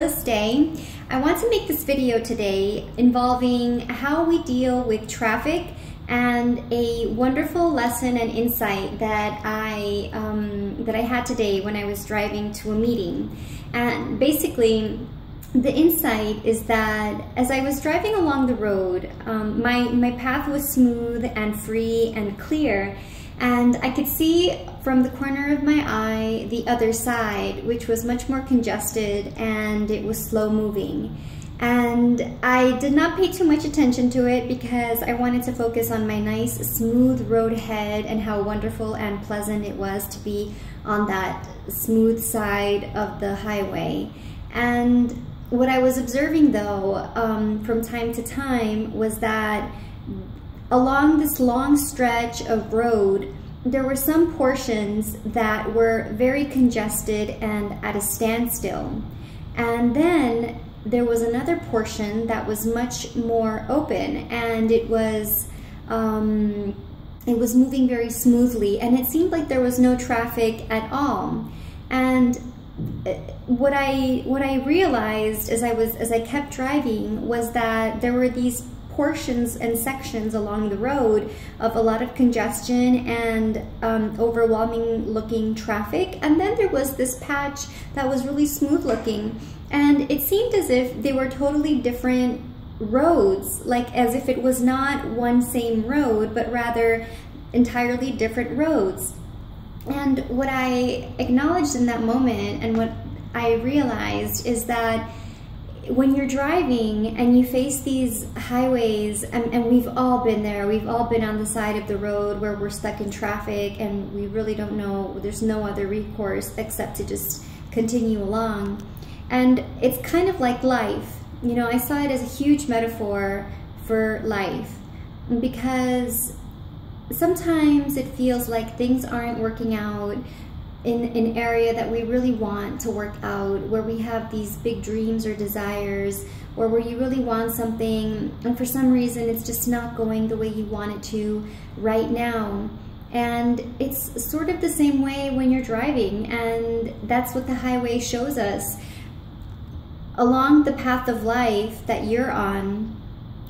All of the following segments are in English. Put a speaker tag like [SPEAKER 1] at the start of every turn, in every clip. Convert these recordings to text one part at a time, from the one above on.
[SPEAKER 1] This day, I want to make this video today involving how we deal with traffic and a wonderful lesson and insight that I had today when I was driving to a meeting. And basically, the insight is that as I was driving along the road, my path was smooth and free and clear. And I could see from the corner of my eye the other side, which was much more congested and it was slow moving. And I did not pay too much attention to it because I wanted to focus on my nice smooth road ahead and how wonderful and pleasant it was to be on that smooth side of the highway. And what I was observing though, from time to time, was that along this long stretch of road, there were some portions that were very congested and at a standstill. And then there was another portion that was much more open, and it was moving very smoothly, and it seemed like there was no traffic at all. And what I realized as I kept driving was that there were these portions and sections along the road of a lot of congestion and overwhelming looking traffic, and then there was this patch that was really smooth looking, and it seemed as if they were totally different roads, like as if it was not one same road but rather entirely different roads. And what I acknowledged in that moment and what I realized is that when you're driving and you face these highways, and we've all been there, we've all been on the side of the road where we're stuck in traffic and we really don't know, there's no other recourse except to just continue along. And it's kind of like life. You know, I saw it as a huge metaphor for life, because sometimes it feels like things aren't working out in an area that we really want to work out, where we have these big dreams or desires, or where you really want something and for some reason it's just not going the way you want it to right now. And it's sort of the same way when you're driving, and that's what the highway shows us. Along the path of life that you're on,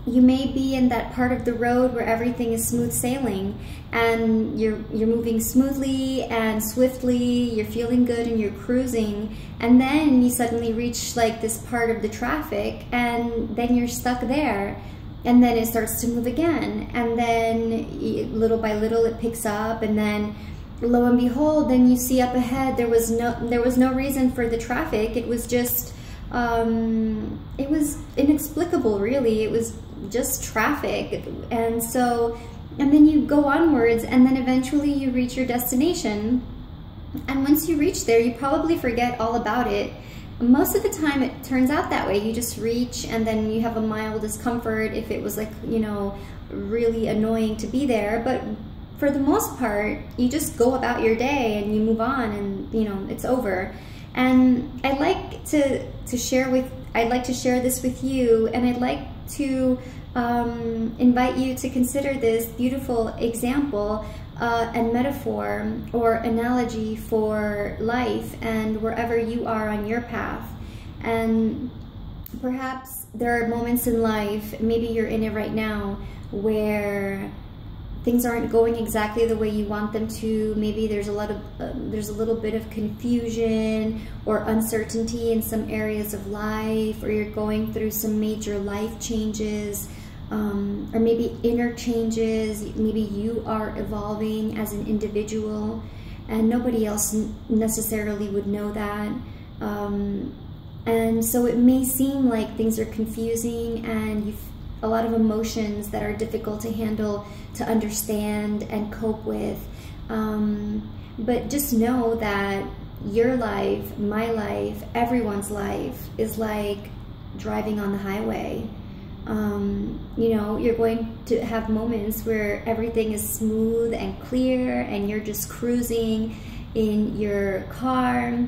[SPEAKER 1] you may be in that part of the road where everything is smooth sailing and you're moving smoothly and swiftly, you're feeling good and you're cruising, and then you suddenly reach like this part of the traffic and then you're stuck there, and then it starts to move again, and then little by little it picks up, and then lo and behold, then you see up ahead there was no reason for the traffic. It was just it was inexplicable, really. It was just traffic. And then you go onwards, and then eventually you reach your destination, and once you reach there you probably forget all about it. Most of the time it turns out that way. You just reach, and then you have a mild discomfort if it was like, you know, really annoying to be there, but for the most part you just go about your day and you move on, and you know, it's over. And I'd like to share this with you, and I'd like to invite you to consider this beautiful example and metaphor or analogy for life and wherever you are on your path. And perhaps there are moments in life, maybe you're in it right now, where things aren't going exactly the way you want them to. Maybe there's a little bit of confusion or uncertainty in some areas of life, or you're going through some major life changes, or maybe inner changes. Maybe you are evolving as an individual and nobody else necessarily would know that. And so it may seem like things are confusing, and you've a lot of emotions that are difficult to handle, to understand and cope with. But just know that your life, my life, everyone's life is like driving on the highway. You know, you're going to have moments where everything is smooth and clear and you're just cruising in your car,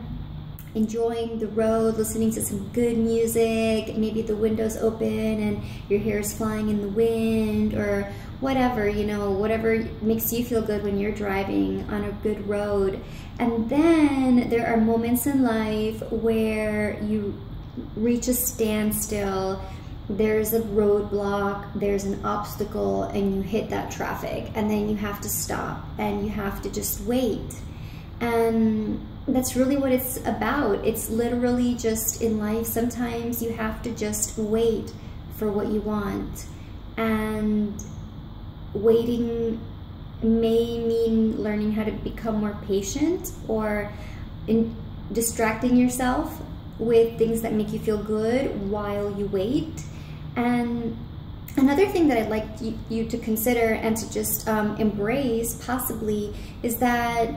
[SPEAKER 1] enjoying the road, listening to some good music, maybe the window's open and your hair is flying in the wind, or whatever, you know, whatever makes you feel good when you're driving on a good road. And then there are moments in life where you reach a standstill, there's a roadblock, there's an obstacle, and you hit that traffic, and then you have to stop and you have to just wait. And that's really what it's about. It's literally just in life, sometimes you have to just wait for what you want. And waiting may mean learning how to become more patient, or distracting yourself with things that make you feel good while you wait. And another thing that I'd like you to consider and to just embrace possibly is that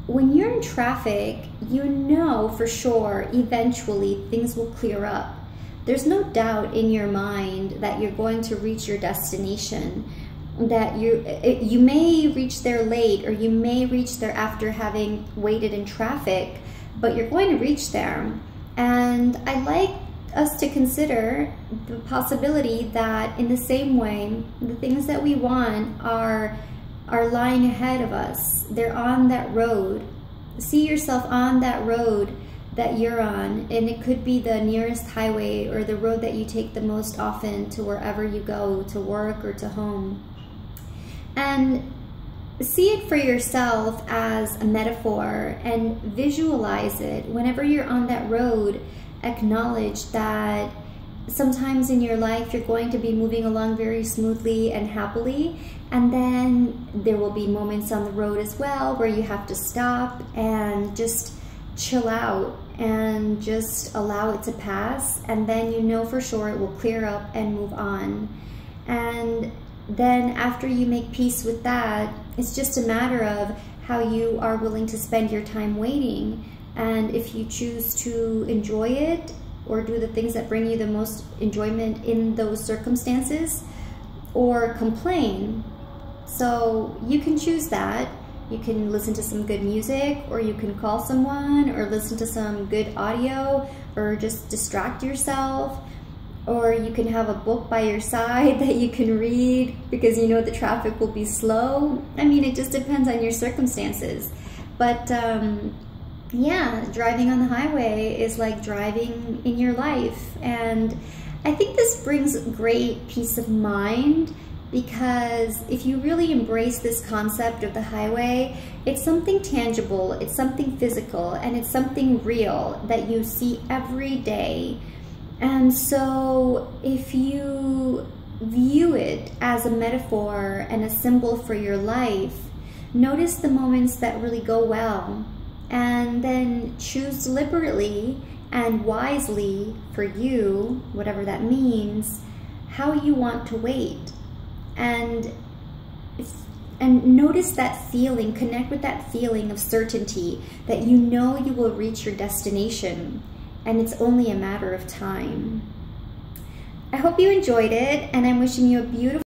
[SPEAKER 1] when you're in traffic, you know for sure eventually things will clear up. There's no doubt in your mind that you're going to reach your destination, that you may reach there late, or you may reach there after having waited in traffic, but you're going to reach there. And I'd like us to consider the possibility that in the same way, the things that we want are lying ahead of us. They're on that road. See yourself on that road that you're on, and it could be the nearest highway or the road that you take the most often to wherever you go, to work or to home. And see it for yourself as a metaphor and visualize it. Whenever you're on that road, acknowledge that sometimes in your life you're going to be moving along very smoothly and happily, and then there will be moments on the road as well where you have to stop and just chill out and just allow it to pass, and then you know for sure it will clear up and move on. And then after you make peace with that, it's just a matter of how you are willing to spend your time waiting. And if you choose to enjoy it or do the things that bring you the most enjoyment in those circumstances, or complain. So you can choose that. You can listen to some good music, or you can call someone, or listen to some good audio, or just distract yourself, or you can have a book by your side that you can read because you know the traffic will be slow. I mean, it just depends on your circumstances. But yeah, driving on the highway is like driving in your life. And I think this brings great peace of mind, because if you really embrace this concept of the highway, it's something tangible, it's something physical, and it's something real that you see every day. And so if you view it as a metaphor and a symbol for your life, notice the moments that really go well, and then choose deliberately and wisely for you, whatever that means, how you want to wait. And notice that feeling, connect with that feeling of certainty that you know you will reach your destination, and it's only a matter of time. I hope you enjoyed it, and I'm wishing you a beautiful